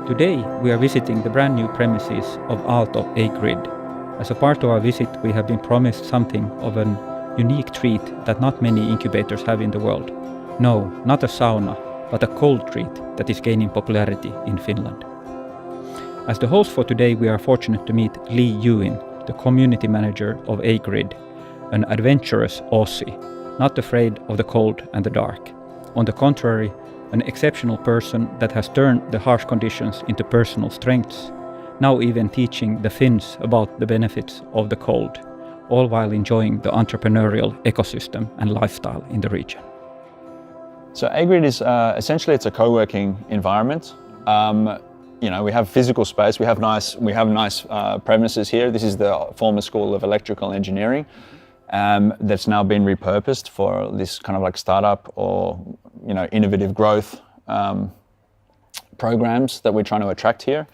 Today we are visiting the brand new premises of Agrid. As a part of our visit we have been promised something of an unique treat that not many incubators have in the world. No, not a sauna, but a cold treat that is gaining popularity in Finland. As the host for today we are fortunate to meet Lee Ewan, the community manager of Agrid, an adventurous Aussie, not afraid of the cold and the dark. On the contrary, an exceptional person that has turned the harsh conditions into personal strengths, now even teaching the Finns about the benefits of the cold, all while enjoying the entrepreneurial ecosystem and lifestyle in the region. So Agrid is essentially it's a co-working environment. We have physical space. We have nice premises here. This is the former School of Electrical Engineering that's now been repurposed for this kind of like startup or innovative growth programs that we're trying to attract here.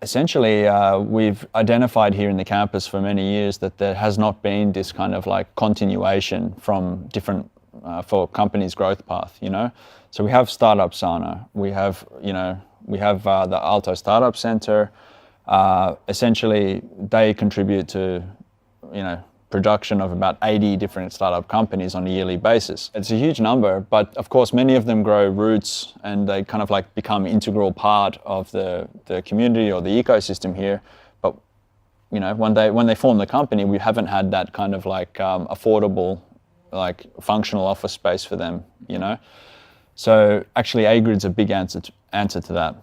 Essentially, we've identified here in the campus for many years that there has not been this kind of like continuation from different for companies' growth path. So we have Startup Sauna. We have the Aalto Startup Center. Essentially, they contribute to production of about 80 different startup companies on a yearly basis. It's a huge number, but of course many of them grow roots and they kind of like become integral part of the community or the ecosystem here. But when they form the company, we haven't had that kind of like affordable, like functional office space for them. So actually Agrid's a big answer to that.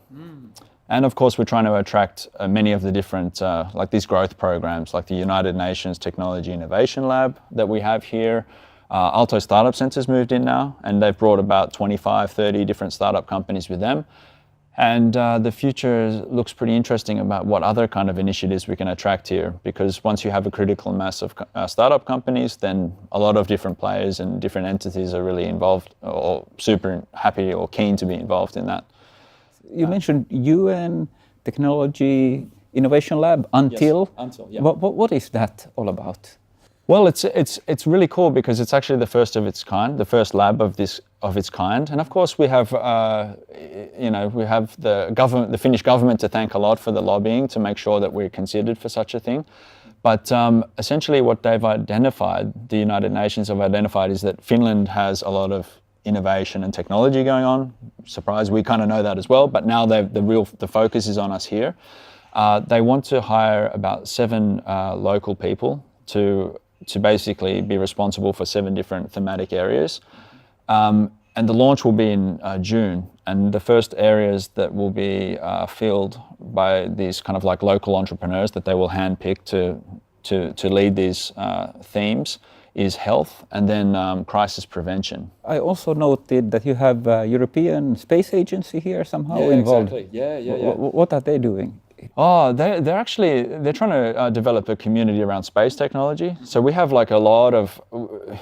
And of course, we're trying to attract many of the different, like these growth programs, like the United Nations Technology Innovation Lab that we have here. Aalto Startup Center's moved in now, and they've brought about 25, 30 different startup companies with them. And the future looks pretty interesting about what other kind of initiatives we can attract here, because once you have a critical mass of startup companies, then a lot of different players and different entities are really involved or super happy or keen to be involved in that. You mentioned UN Technology Innovation Lab, Until. Yes, Until, yeah. What is that all about? Well, it's really cool because it's actually the first of its kind, the first lab of its kind. And of course, we have the Finnish government to thank a lot for the lobbying to make sure that we're considered for such a thing. But essentially, what they've identified, the United Nations have identified, is that Finland has a lot of innovation and technology going on. Surprise, we kind of know that as well, but now the focus is on us here. They want to hire about 7 local people to basically be responsible for 7 different thematic areas. And the launch will be in June, and the first areas that will be filled by these kind of like local entrepreneurs that they will handpick to lead these themes is health and then crisis prevention. I also noted that you have a European Space Agency here somehow involved. Exactly. Yeah. What are they doing? Oh, they're trying to develop a community around space technology. So we have like a lot of,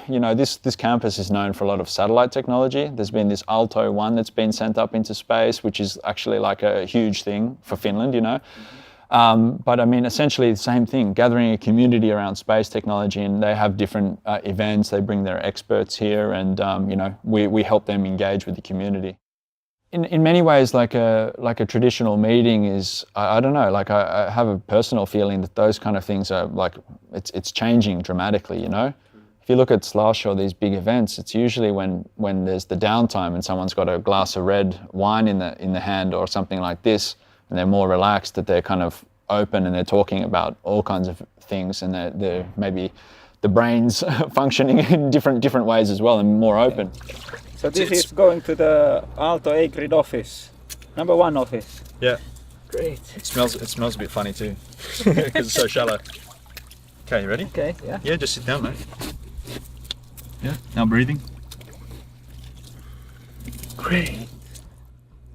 this campus is known for a lot of satellite technology. There's been this Aalto 1 that's been sent up into space, which is actually like a huge thing for Finland, But I mean, essentially the same thing, gathering a community around space technology, and they have different events. They bring their experts here, and we help them engage with the community. In many ways, like a traditional meeting is, I don't know, like I have a personal feeling that those kind of things are like, it's changing dramatically, If you look at Slash or these big events, it's usually when there's the downtime and someone's got a glass of red wine in the hand or something like this, and they're more relaxed, that they're kind of open and they're talking about all kinds of things, and they're maybe the brain's functioning in different ways as well and more open. So this is going to the Aalto Agrid office, number 1 office. Yeah. Great. It smells a bit funny too, because it's so shallow. Okay, you ready? Okay, yeah. Yeah, just sit down, mate. Yeah, now breathing. Great.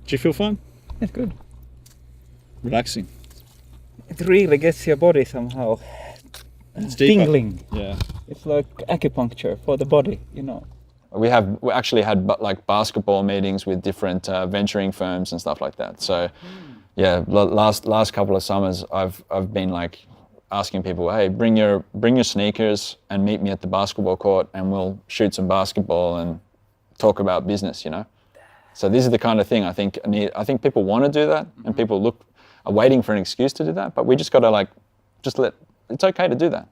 Do you feel fine? It's good. Relaxing. It really gets your body somehow It's deeper. tingling. Yeah. It's like acupuncture for the body, We actually had like basketball meetings with different venturing firms and stuff like that. So, yeah, last couple of summers, I've been like asking people, hey, bring your sneakers and meet me at the basketball court, and we'll shoot some basketball and talk about business. So this is the kind of thing I think people want to do that, and people are waiting for an excuse to do that, but we just got to it's okay to do that.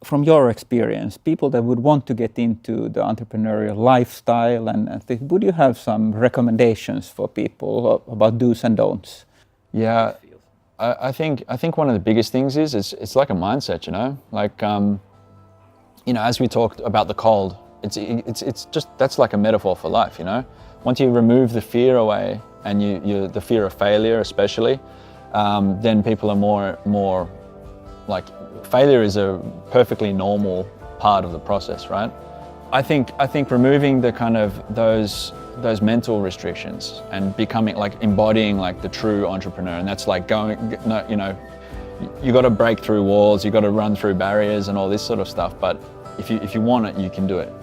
From your experience, people that would want to get into the entrepreneurial lifestyle and things, would you have some recommendations for people about do's and don'ts? Yeah, I think one of the biggest things is it's like a mindset, you know, like as we talked about the cold, it's just that's like a metaphor for life, you know. Once you remove the fear away, and the fear of failure especially, then people are more like, failure is a perfectly normal part of the process, right? I think removing the kind of those mental restrictions and becoming like embodying like the true entrepreneur, and that's like you got to break through walls, you got to run through barriers and all this sort of stuff, but if you want it, you can do it.